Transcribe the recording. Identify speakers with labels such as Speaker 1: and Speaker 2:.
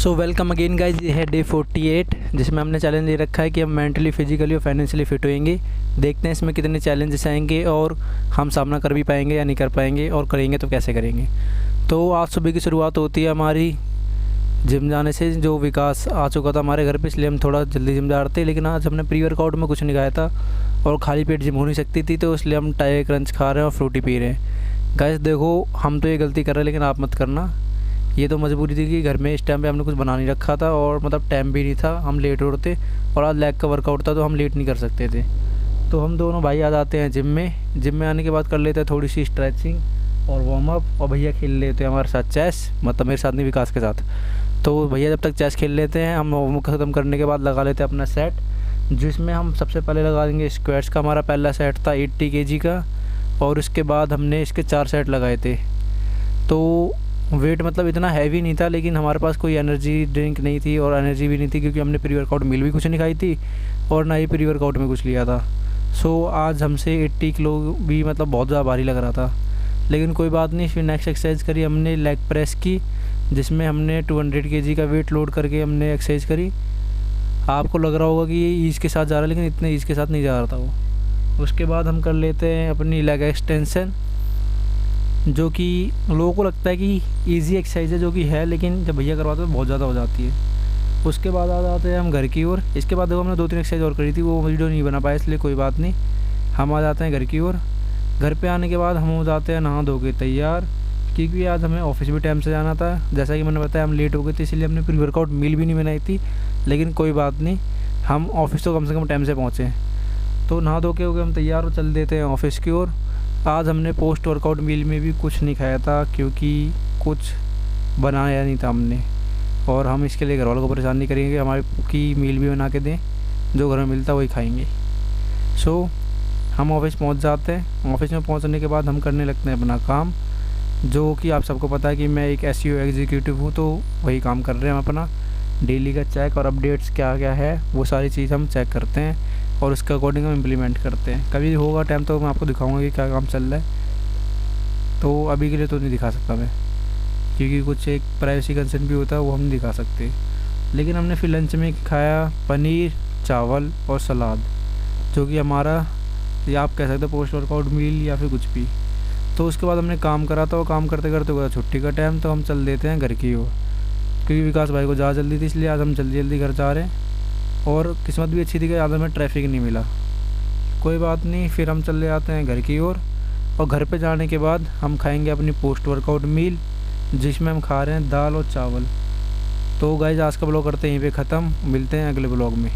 Speaker 1: So welcome again guys, ये है day 48 जिसमें हमने चैलेंज ले रखा है कि हम मेंटली, फिजिकली और फाइनेंशियली फिट होएंगे। देखते हैं इसमें कितने चैलेंजेस आएंगे और हम सामना कर भी पाएंगे या नहीं कर पाएंगे, और करेंगे तो कैसे करेंगे। तो आज सुबह की शुरुआत होती है हमारी जिम जाने से। जो विकास आ चुका था हमारे घर पे, इसलिए हम थोड़ा जल्दी जिम जा रहे थे। लेकिन आज हमने प्री वर्कआउट में कुछ नहीं खाया था और खाली पेट जिम हो नहीं सकती थी, तो इसलिए हम टाइगर क्रंच खा रहे हैं और फ्रूटी पी रहे हैं। गाइस देखो, हम तो ये गलती कर रहे हैं लेकिन आप मत करना। ये तो मजबूरी थी कि घर में इस टाइम पे हमने कुछ बना नहीं रखा था और मतलब टाइम भी नहीं था, हम लेट हो रहे थे और आज लेग का वर्कआउट था तो हम लेट नहीं कर सकते थे। तो हम दोनों भाई आ जाते हैं जिम में आने के बाद कर लेते हैं थोड़ी सी स्ट्रेचिंग और वार्म अप, और भैया खेल लेते हैं हमारे साथ चेस, मतलब मेरे साथ नहीं, विकास के साथ। तो भैया जब तक चेस खेल लेते हैं, हम वार्म अप ख़त्म करने के बाद लगा लेते हैं अपना सेट, जिसमें हम सबसे पहले लगा देंगे स्क्वाट्स का। हमारा पहला सेट था 80 kg का और उसके बाद हमने इसके 4 सेट लगाए थे। तो वेट मतलब इतना हैवी नहीं था, लेकिन हमारे पास कोई एनर्जी ड्रिंक नहीं थी और एनर्जी भी नहीं थी क्योंकि हमने प्री वर्कआउट मील भी कुछ नहीं खाई थी और ना ही प्री वर्कआउट में कुछ लिया था। सो आज हमसे 80 किलो भी मतलब बहुत ज़्यादा भारी लग रहा था, लेकिन कोई बात नहीं। फिर नेक्स्ट एक्सरसाइज करी हमने लेग प्रेस की, जिसमें हमने 200 kg का वेट लोड करके हमने एक्सरसाइज करी। आपको लग रहा होगा कि ये ईज़ के साथ जा रहा है, लेकिन इतने ईज़ के साथ नहीं जा रहा था वो। उसके बाद हम कर लेते हैं अपनी लेग एक्सटेंशन, जो कि लोगों को लगता है कि इजी एक्सरसाइज है, जो कि है, लेकिन जब भैया करवाते हैं तो बहुत ज़्यादा हो जाती है। उसके बाद आ जाते हैं हम घर की ओर। इसके बाद देखो हमने 2-3 एक्सरसाइज और करी थी, वो वीडियो नहीं बना पाया, इसलिए कोई बात नहीं। हम आ जाते हैं घर की ओर। घर पे आने के बाद हम हो जाते हैं नहा धो के तैयार, क्योंकि आज हमें ऑफिस भी टाइम से जाना था। जैसा कि मैंने बताया, हम लेट हो गए थे, इसलिए हमने प्री वर्कआउट मील भी नहीं बनाई थी, लेकिन कोई बात नहीं, हम ऑफिस तो कम से कम टाइम से पहुँचे। तो नहा धो के हो गए हम तैयार और चल देते हैं ऑफिस की ओर। आज हमने पोस्ट वर्कआउट मील में भी कुछ नहीं खाया था क्योंकि कुछ बनाया नहीं था हमने, और हम इसके लिए घर वालों को परेशान नहीं करेंगे, हमारी की मील भी बना के दें, जो घर में मिलता वही खाएंगे। सो हम ऑफिस पहुंच जाते हैं। ऑफिस में पहुंचने के बाद हम करने लगते हैं अपना काम, जो कि आप सबको पता है कि मैं एक SEO एग्जीक्यूटिव हूँ, तो वही काम कर रहे हैं हम अपना। डेली का चेक और अपडेट्स क्या क्या है वो सारी चीज़ हम चेक करते हैं और उसके अकॉर्डिंग हम इम्प्लीमेंट करते हैं। कभी होगा टाइम तो मैं आपको दिखाऊंगा कि क्या काम चल रहा है, तो अभी के लिए तो नहीं दिखा सकता मैं, क्योंकि कुछ एक प्राइवेसी कंसर्न भी होता है, वो हम नहीं दिखा सकते। लेकिन हमने फिर लंच में खाया पनीर, चावल और सलाद, जो कि हमारा, या आप कह सकते हो पोस्ट वर्कआउट मील या फिर कुछ भी। तो उसके बाद हमने काम करा था और काम करते करते हुआ छुट्टी का टाइम, तो हम चल देते हैं घर की ओर, क्योंकि विकास भाई को ज़्यादा जल्दी थी, इसलिए आज हम जल्दी जल्दी घर जा रहे हैं। और किस्मत भी अच्छी थी कि ज़्यादा में ट्रैफिक नहीं मिला। कोई बात नहीं, फिर हम चले जाते हैं घर की ओर, और घर पे जाने के बाद हम खाएंगे अपनी पोस्ट वर्कआउट मील, जिसमें हम खा रहे हैं दाल और चावल। तो गाइस आज का ब्लॉग करते हैं यहीं पे ख़त्म, मिलते हैं अगले ब्लॉग में।